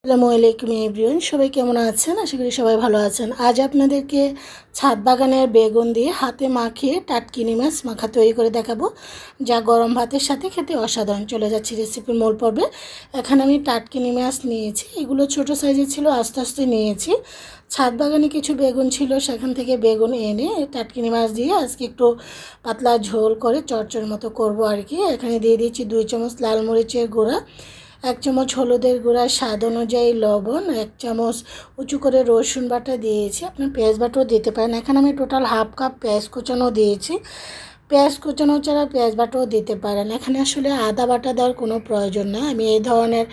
আসসালামু আলাইকুম এভরিওয়ান, সবাই কেমন আছেন? আশা করি সবাই ভালো আছেন। আজ আপনাদেরকে ছাদ বাগানের বেগুন দিয়ে হাতে মাখিয়ে টাটকিনি মাছ মাখা তৈরি করে দেখাবো, যা গরম ভাতের সাথে খেতে অসাধারণ। চলে যাচ্ছি রেসিপির মূল পর্বে। এখানে আমি টাটকিনি মাছ নিয়েছি, এগুলো ছোট সাইজের ছিল, আস্তে আস্তে নিয়েছি। ছাদ বাগানে কিছু বেগুন ছিল, সেখান থেকে বেগুন এনে টাটকিনি মাছ দিয়ে আজকে একটু পাতলা ঝোল করে চচ্চড়ির মতো করব আর কি। এখানে দিয়ে দিচ্ছি 2 চামচ লাল মরিচের গুঁড়া, 1 চামচ হলুদের গুঁড়া, স্বাদ অনুযায়ী লবণ, 1 চামচ উঁচু করে রসুন বাটা দিয়েছি। আপনার পেঁয়াজ বাটাও দিতে পারেন। এখানে আমি টোটাল হাফ কাপ পেঁয়াজ কুচানো দিয়েছি। পেঁয়াজ কুচানো ছাড়া পেঁয়াজ বাটাও দিতে পারেন। এখানে আসলে আদা বাটা দেওয়ার কোনো প্রয়োজন না। আমি এই ধরনের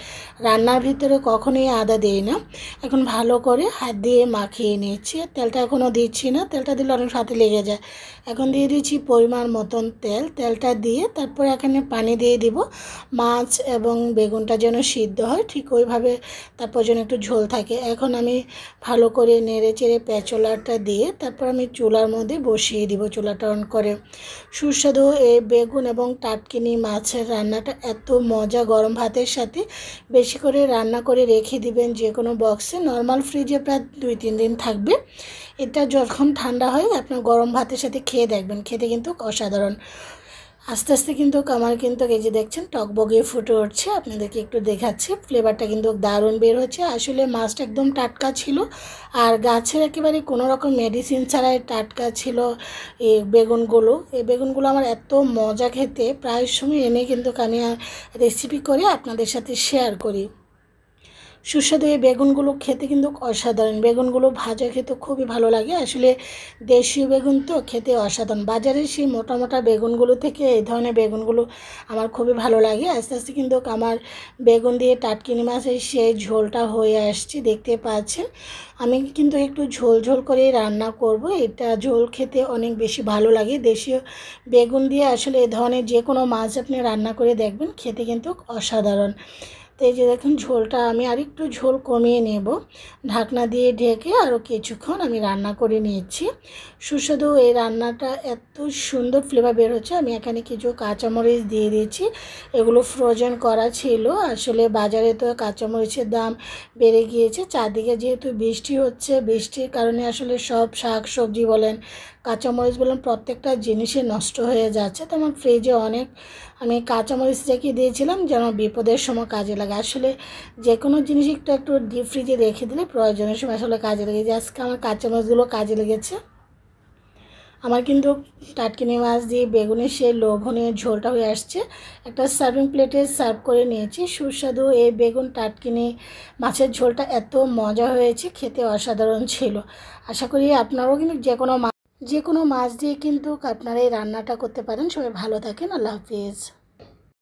রান্নার ভিতরে কখনোই আদা দিই না। এখন ভালো করে হাত দিয়ে মাখিয়ে নিচ্ছি। তেলটা এখনও দিচ্ছি না, তেলটা দিলে অনেক হাতে লেগে যায়। এখন দিয়ে দিচ্ছি পরিমাণ মতন তেল। তেলটা দিয়ে তারপর এখানে পানি দিয়ে দিব, মাছ এবং বেগুনটা যেন সিদ্ধ হয় ঠিক ওইভাবে, তারপর যেন একটু ঝোল থাকে। এখন আমি ভালো করে নেড়ে চেড়ে পেঁচলাটা দিয়ে তারপর আমি চুলার মধ্যে বসিয়ে দিব, চুলাটা অন করে। সুস্বাদু এই বেগুন এবং টাটকিনি মাছের রান্নাটা এত মজা, গরম ভাতের সাথে বেশি করে রান্না করে রেখে দিবেন যে কোনো বক্সে, নর্মাল ফ্রিজে প্রায় 2-3 দিন থাকবে। এটা যখন ঠান্ডা হয় আপনার গরম ভাতের সাথে খেয়ে দেখবেন, খেতে কিন্তু অসাধারণ। আস্তে আস্তে কিন্তু আমার কিন্তু এই যে দেখছেন টকবগে ফুটে উঠছে, আপনাদেরকে একটু দেখাচ্ছি। ফ্লেভারটা কিন্তু দারুণ বের হচ্ছে। আসলে মাছটা একদম টাটকা ছিল, আর গাছের একেবারে কোনো রকম মেডিসিন ছাড়াই টাটকা ছিল এই বেগুনগুলো আমার এত মজা খেতে, প্রায় সময় এনে কিন্তু আমি রেসিপি করে আপনাদের সাথে শেয়ার করি। সুস্বাদু এই বেগুনগুলো খেতে কিন্তু অসাধারণ। বেগুনগুলো ভাজা খেতে খুবই ভালো লাগে। আসলে দেশীয় বেগুন তো খেতে অসাধারণ। বাজারে সেই মোটা মোটা বেগুনগুলো থেকে এই ধরনের বেগুনগুলো আমার খুবই ভালো লাগে। আস্তে আস্তে কিন্তু আমার বেগুন দিয়ে টাটকিনি মাছের সেই ঝোলটা হয়ে আসছে, দেখতে পাচ্ছেন। আমি কিন্তু একটু ঝোল ঝোল করেই রান্না করব, এটা ঝোল খেতে অনেক বেশি ভালো লাগে। দেশীয় বেগুন দিয়ে আসলে এই ধরনের যে কোনো মাছ আপনি রান্না করে দেখবেন, খেতে কিন্তু অসাধারণ। তো এই যে দেখুন ঝোলটা আমি আরেকটু ঝোল কমিয়ে নেব, ঢাকনা দিয়ে ঢেকে আরও কিছুক্ষণ আমি রান্না করে নিয়েছি। সুস্বাদু এই রান্নাটা এত সুন্দর ফ্লেভার বের হচ্ছে। আমি এখানে কিছু কাঁচামরিচ দিয়ে দিয়েছি, এগুলো ফ্রোজেন করা ছিল। আসলে বাজারে তো কাঁচামরিচের দাম বেড়ে গিয়েছে, চারদিকে যেহেতু বৃষ্টি হচ্ছে, বৃষ্টির কারণে আসলে সব শাক সবজি বলেন, কাঁচামরিচ বলেন, প্রত্যেকটা জিনিসই নষ্ট হয়ে যাচ্ছে। তো আমার ফ্রিজে অনেক আমি কাঁচামরিচ রেখে দিয়েছিলাম যেন বিপদের সময় কাজে লাগে। আসলে যে কোনো জিনিস একটু একটু ডিপ ফ্রিজে রেখে দিলে প্রয়োজনের সময় আসলে কাজে লেগেছে। আজকে আমার কাঁচামরিচগুলো কাজে লেগেছে। আমার কিন্তু টাটকিনি মাছ দিয়ে বেগুনের সেই লোভনীয় ঝোলটা হয়ে আসছে। একটা সার্ভিং প্লেটে সার্ভ করে নিয়েছি। সুস্বাদু এই বেগুন টাটকিনি মাছের ঝোলটা এত মজা হয়েছে, খেতে অসাধারণ ছিল। আশা করি আপনারাও কিন্তু যে কোনো মাছ দিয়ে কিন্তু আপনারা এই রান্নাটা করতে পারেন। সবাই ভালো থাকেন, আল্লাহ হাফিজ।